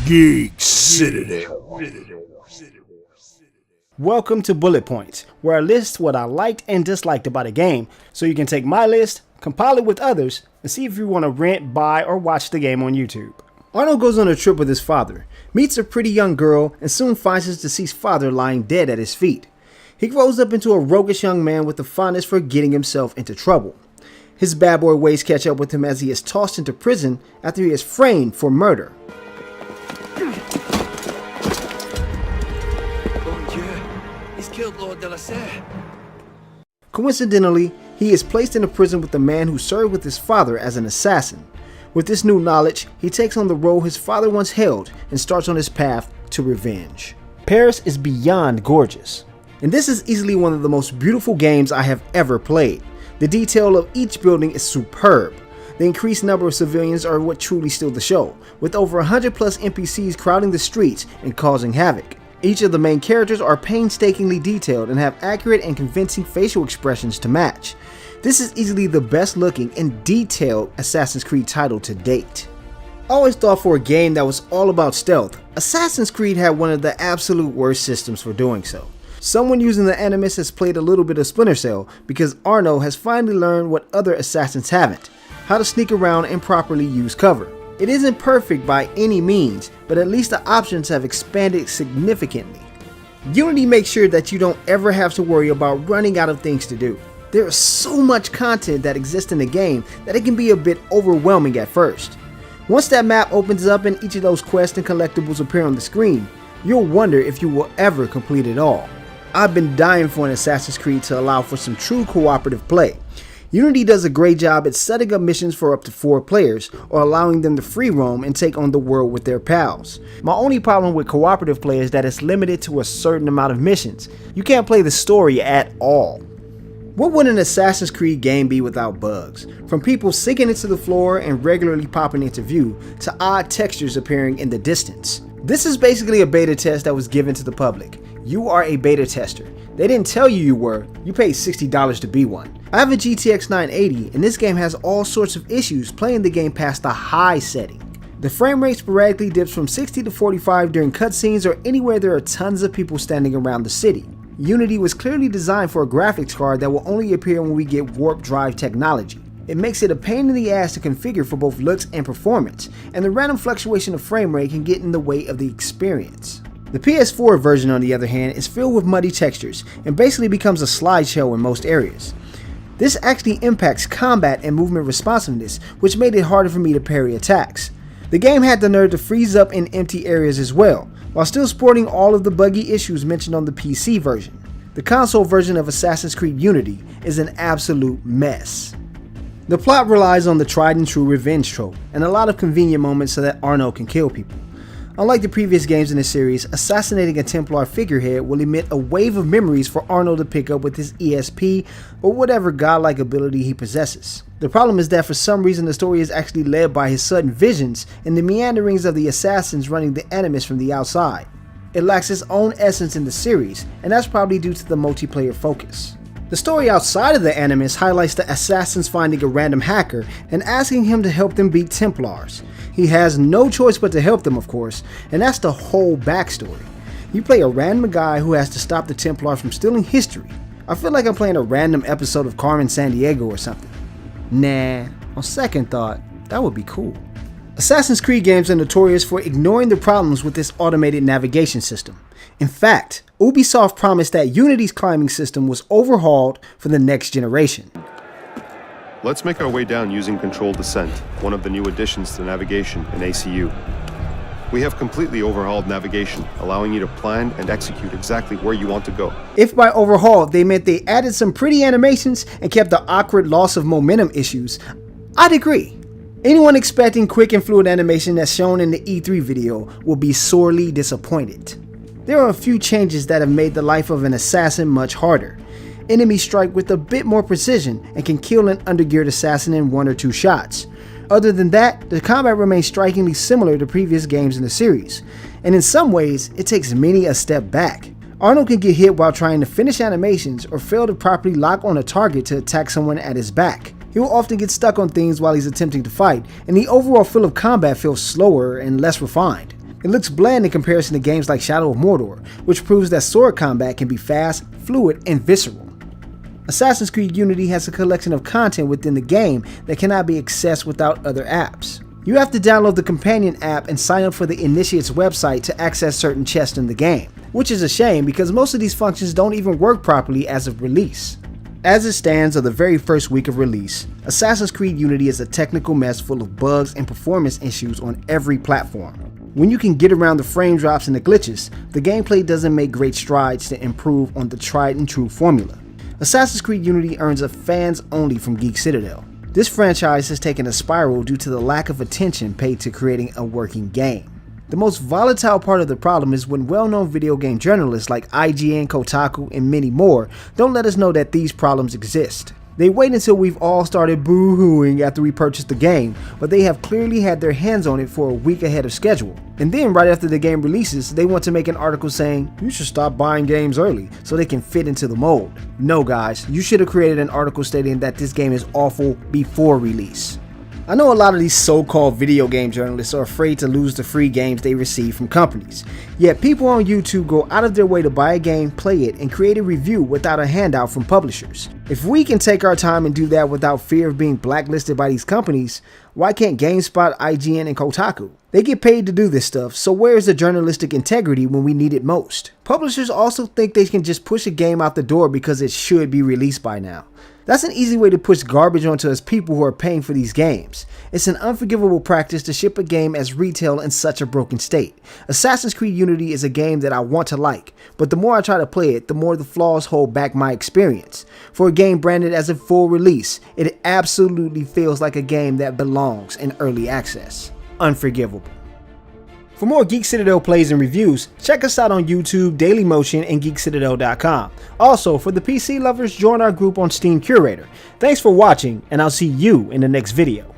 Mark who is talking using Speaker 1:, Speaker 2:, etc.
Speaker 1: Geek Citadel.
Speaker 2: Welcome to Bullet Points, where I list what I liked and disliked about a game, so you can take my list, compile it with others, and see if you want to rent, buy, or watch the game on YouTube. Arnold goes on a trip with his father, meets a pretty young girl, and soon finds his deceased father lying dead at his feet. He grows up into a roguish young man with a fondness for getting himself into trouble. His bad boy ways catch up with him as he is tossed into prison after he is framed for murder.
Speaker 3: Killed Lord de la Serre.
Speaker 2: Coincidentally, he is placed in a prison with the man who served with his father as an assassin. With this new knowledge, he takes on the role his father once held and starts on his path to revenge. Paris is beyond gorgeous, and this is easily one of the most beautiful games I have ever played. The detail of each building is superb. The increased number of civilians are what truly steal the show, with over 100 plus NPCs crowding the streets and causing havoc. Each of the main characters are painstakingly detailed and have accurate and convincing facial expressions to match. This is easily the best looking and detailed Assassin's Creed title to date. I always thought for a game that was all about stealth, Assassin's Creed had one of the absolute worst systems for doing so. Someone using the Animus has played a little bit of Splinter Cell because Arno has finally learned what other assassins haven't: how to sneak around and properly use cover. It isn't perfect by any means, but at least the options have expanded significantly. Unity makes sure that you don't ever have to worry about running out of things to do. There is so much content that exists in the game that it can be a bit overwhelming at first. Once that map opens up and each of those quests and collectibles appear on the screen, you'll wonder if you will ever complete it all. I've been dying for an Assassin's Creed to allow for some true cooperative play. Unity does a great job at setting up missions for up to 4 players, or allowing them to free roam and take on the world with their pals. My only problem with cooperative play is that it's limited to a certain amount of missions. You can't play the story at all. What would an Assassin's Creed game be without bugs? From people sinking into the floor and regularly popping into view, to odd textures appearing in the distance. This is basically a beta test that was given to the public. You are a beta tester. They didn't tell you were, you paid $60 to be one. I have a GTX 980 and this game has all sorts of issues playing the game past the high setting. The frame rate sporadically dips from 60 to 45 during cutscenes or anywhere there are tons of people standing around the city. Unity was clearly designed for a graphics card that will only appear when we get warp drive technology. It makes it a pain in the ass to configure for both looks and performance, and the random fluctuation of frame rate can get in the way of the experience. The PS4 version, on the other hand, is filled with muddy textures and basically becomes a slideshow in most areas. This actually impacts combat and movement responsiveness, which made it harder for me to parry attacks. The game had the nerve to freeze up in empty areas as well, while still sporting all of the buggy issues mentioned on the PC version. The console version of Assassin's Creed Unity is an absolute mess. The plot relies on the tried and true revenge trope, and a lot of convenient moments so that Arno can kill people. Unlike the previous games in the series, assassinating a Templar figurehead will emit a wave of memories for Arnold to pick up with his ESP or whatever godlike ability he possesses. The problem is that for some reason the story is actually led by his sudden visions and the meanderings of the assassins running the Animus from the outside. It lacks its own essence in the series, and that's probably due to the multiplayer focus. The story outside of the Animus highlights the assassins finding a random hacker and asking him to help them beat Templars. He has no choice but to help them, of course, and that's the whole backstory. You play a random guy who has to stop the Templars from stealing history. I feel like I'm playing a random episode of Carmen Sandiego or something. Nah, on second thought, that would be cool. Assassin's Creed games are notorious for ignoring the problems with this automated navigation system. In fact, Ubisoft promised that Unity's climbing system was overhauled for the next generation.
Speaker 4: Let's make our way down using controlled descent, one of the new additions to navigation in ACU. We have completely overhauled navigation, allowing you to plan and execute exactly where you want to go.
Speaker 2: If by overhauled they meant they added some pretty animations and kept the awkward loss of momentum issues, I'd agree. Anyone expecting quick and fluid animation as shown in the E3 video will be sorely disappointed. There are a few changes that have made the life of an assassin much harder. Enemies strike with a bit more precision and can kill an undergeared assassin in 1 or 2 shots. Other than that, the combat remains strikingly similar to previous games in the series, and in some ways, it takes many a step back. Arnold can get hit while trying to finish animations or fail to properly lock on a target to attack someone at his back. He will often get stuck on things while he's attempting to fight, and the overall feel of combat feels slower and less refined. It looks bland in comparison to games like Shadow of Mordor, which proves that sword combat can be fast, fluid, and visceral. Assassin's Creed Unity has a collection of content within the game that cannot be accessed without other apps. You have to download the companion app and sign up for the Initiate's website to access certain chests in the game, which is a shame because most of these functions don't even work properly as of release. As it stands on the very first week of release, Assassin's Creed Unity is a technical mess full of bugs and performance issues on every platform. When you can get around the frame drops and the glitches, the gameplay doesn't make great strides to improve on the tried and true formula. Assassin's Creed Unity earns a fans only from Geek Citadel. This franchise has taken a spiral due to the lack of attention paid to creating a working game. The most volatile part of the problem is when well-known video game journalists like IGN, Kotaku, and many more don't let us know that these problems exist. They wait until we've all started boo-hooing after we purchased the game, but they have clearly had their hands on it for a week ahead of schedule. And then right after the game releases, they want to make an article saying, you should stop buying games early so they can fit into the mold. No guys, you should have created an article stating that this game is awful before release. I know a lot of these so-called video game journalists are afraid to lose the free games they receive from companies. Yet people on YouTube go out of their way to buy a game, play it, and create a review without a handout from publishers. If we can take our time and do that without fear of being blacklisted by these companies, why can't GameSpot, IGN, and Kotaku? They get paid to do this stuff, so where is the journalistic integrity when we need it most? Publishers also think they can just push a game out the door because it should be released by now. That's an easy way to push garbage onto us people who are paying for these games. It's an unforgivable practice to ship a game as retail in such a broken state. Assassin's Creed Unity is a game that I want to like, but the more I try to play it, the more the flaws hold back my experience. For a game branded as a full release, it absolutely feels like a game that belongs in early access. Unforgivable. For more Geek Citadel plays and reviews, check us out on YouTube, Dailymotion, and GeekCitadel.com. Also, for the PC lovers, join our group on Steam Curator. Thanks for watching, and I'll see you in the next video.